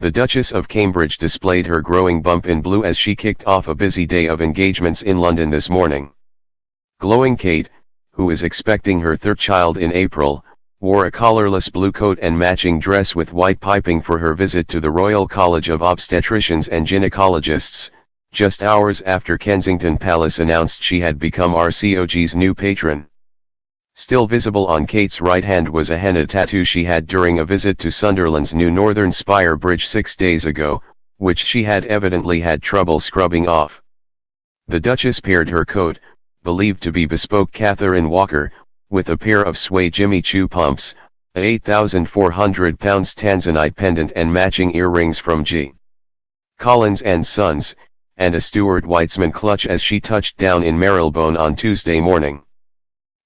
The Duchess of Cambridge displayed her growing bump in blue as she kicked off a busy day of engagements in London this morning. Glowing Kate, who is expecting her third child in April, wore a collarless blue coat and matching dress with white piping for her visit to the Royal College of Obstetricians and Gynecologists, just hours after Kensington Palace announced she had become RCOG's new patron. Still visible on Kate's right hand was a henna tattoo she had during a visit to Sunderland's new Northern Spire Bridge 6 days ago, which she had evidently had trouble scrubbing off. The Duchess paired her coat, believed to be bespoke Catherine Walker, with a pair of suede Jimmy Choo pumps, a £8,400 tanzanite pendant and matching earrings from G. Collins and Sons, and a Stuart Weitzman clutch as she touched down in Marylebone on Tuesday morning.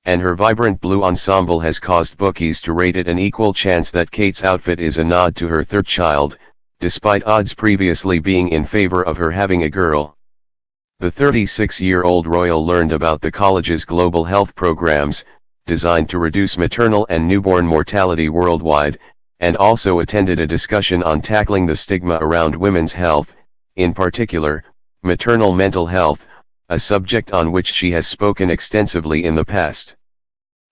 And her vibrant blue ensemble has caused bookies to rate it an equal chance that Kate's outfit is a nod to her third child, despite odds previously being in favor of her having a girl. The 36-year-old royal learned about the college's global health programs, designed to reduce maternal and newborn mortality worldwide, and also attended a discussion on tackling the stigma around women's health, in particular, maternal mental health, a subject on which she has spoken extensively in the past.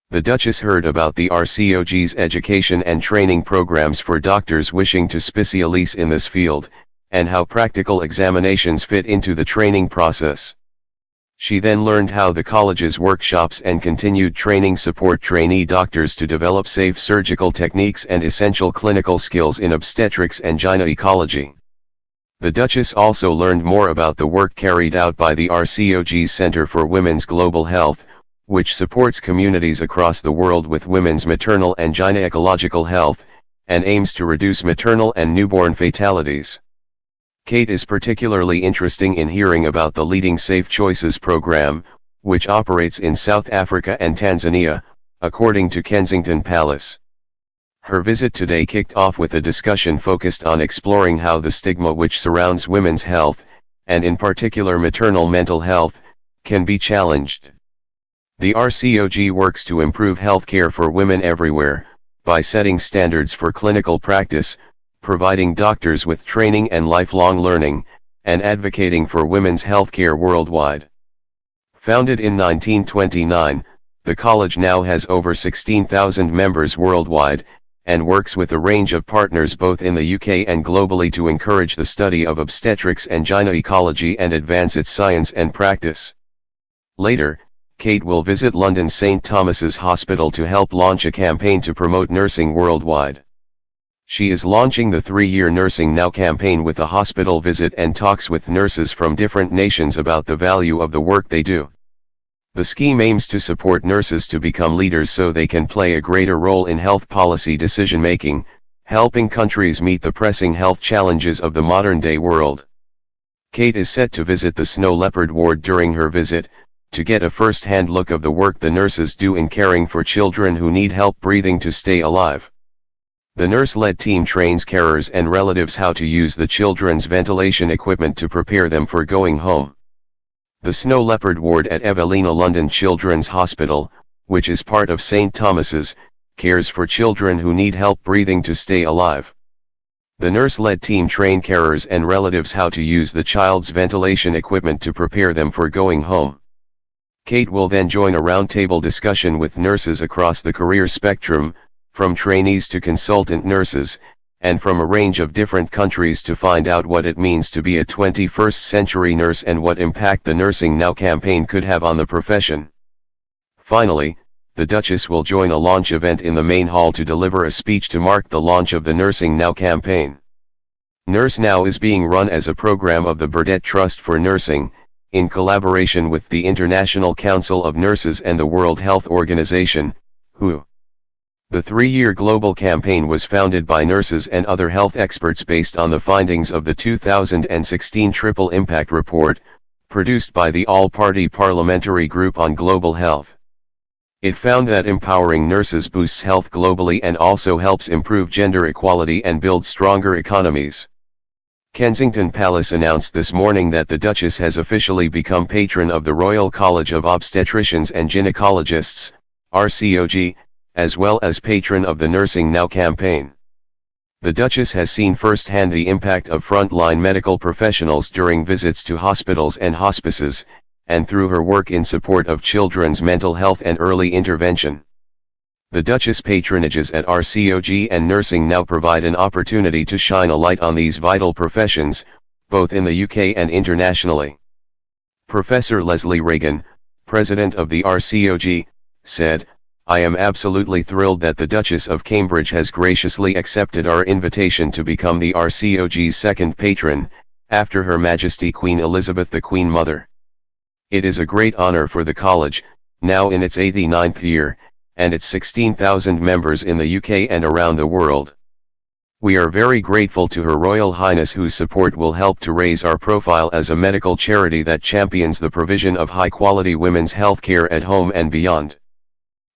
The Duchess heard about the RCOG's education and training programs for doctors wishing to specialize in this field, and how practical examinations fit into the training process. She then learned how the college's workshops and continued training support trainee doctors to develop safe surgical techniques and essential clinical skills in obstetrics and gynecology. The Duchess also learned more about the work carried out by the RCOG's Center for Women's Global Health, which supports communities across the world with women's maternal and gynecological health, and aims to reduce maternal and newborn fatalities. Kate is particularly interested in hearing about the Leading Safe Choices program, which operates in South Africa and Tanzania, according to Kensington Palace. Her visit today kicked off with a discussion focused on exploring how the stigma which surrounds women's health, and in particular maternal mental health, can be challenged. The RCOG works to improve healthcare for women everywhere, by setting standards for clinical practice, providing doctors with training and lifelong learning, and advocating for women's healthcare worldwide. Founded in 1929, the college now has over 16,000 members worldwide, and works with a range of partners both in the UK and globally to encourage the study of obstetrics and gynecology and advance its science and practice. Later, Kate will visit London's St Thomas's Hospital to help launch a campaign to promote nursing worldwide. She is launching the 3-year Nursing Now campaign with a hospital visit and talks with nurses from different nations about the value of the work they do. The scheme aims to support nurses to become leaders so they can play a greater role in health policy decision-making, helping countries meet the pressing health challenges of the modern-day world. Kate is set to visit the Snow Leopard ward during her visit, to get a first-hand look of the work the nurses do in caring for children who need help breathing to stay alive. The nurse-led team trains carers and relatives how to use the children's ventilation equipment to prepare them for going home. The Snow Leopard ward at Evelina London Children's Hospital, which is part of St Thomas's, cares for children who need help breathing to stay alive. The nurse-led team train carers and relatives how to use the child's ventilation equipment to prepare them for going home. Kate will then join a roundtable discussion with nurses across the career spectrum, from trainees to consultant nurses, and from a range of different countries to find out what it means to be a 21st century nurse and what impact the Nursing Now campaign could have on the profession. Finally, the Duchess will join a launch event in the main hall to deliver a speech to mark the launch of the Nursing Now campaign. Nurse Now is being run as a program of the Burdett Trust for Nursing, in collaboration with the International Council of Nurses and the World Health Organization, WHO. The 3-year global campaign was founded by nurses and other health experts based on the findings of the 2016 Triple Impact Report, produced by the All-Party Parliamentary Group on Global Health. It found that empowering nurses boosts health globally and also helps improve gender equality and build stronger economies. Kensington Palace announced this morning that the Duchess has officially become patron of the Royal College of Obstetricians and Gynecologists, RCOG, as well as patron of the Nursing Now campaign. The Duchess has seen firsthand the impact of frontline medical professionals during visits to hospitals and hospices, and through her work in support of children's mental health and early intervention. The Duchess patronages at RCOG and nursing now provide an opportunity to shine a light on these vital professions, both in the UK and internationally. Professor Leslie Reagan, president of the RCOG, said, "I am absolutely thrilled that the Duchess of Cambridge has graciously accepted our invitation to become the RCOG's second patron, after Her Majesty Queen Elizabeth the Queen Mother. It is a great honor for the college, now in its 89th year, and its 16,000 members in the UK and around the world. We are very grateful to Her Royal Highness, whose support will help to raise our profile as a medical charity that champions the provision of high-quality women's health care at home and beyond.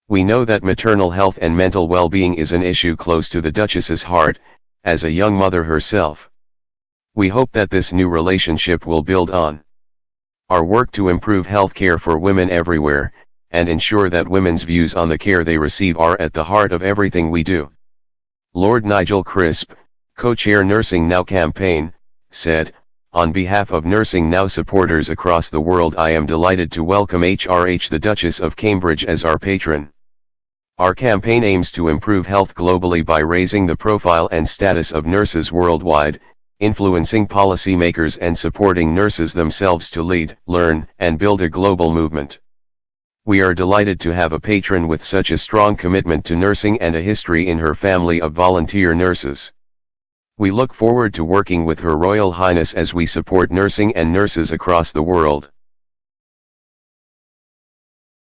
We know that maternal health and mental well-being is an issue close to the Duchess's heart, as a young mother herself. We hope that this new relationship will build on our work to improve health care for women everywhere, and ensure that women's views on the care they receive are at the heart of everything we do." Lord Nigel Crisp, co-chair Nursing Now campaign, said, "On behalf of Nursing Now supporters across the world, I am delighted to welcome HRH the Duchess of Cambridge as our patron. Our campaign aims to improve health globally by raising the profile and status of nurses worldwide, influencing policymakers and supporting nurses themselves to lead, learn, and build a global movement. We are delighted to have a patron with such a strong commitment to nursing and a history in her family of volunteer nurses. We look forward to working with Her Royal Highness as we support nursing and nurses across the world."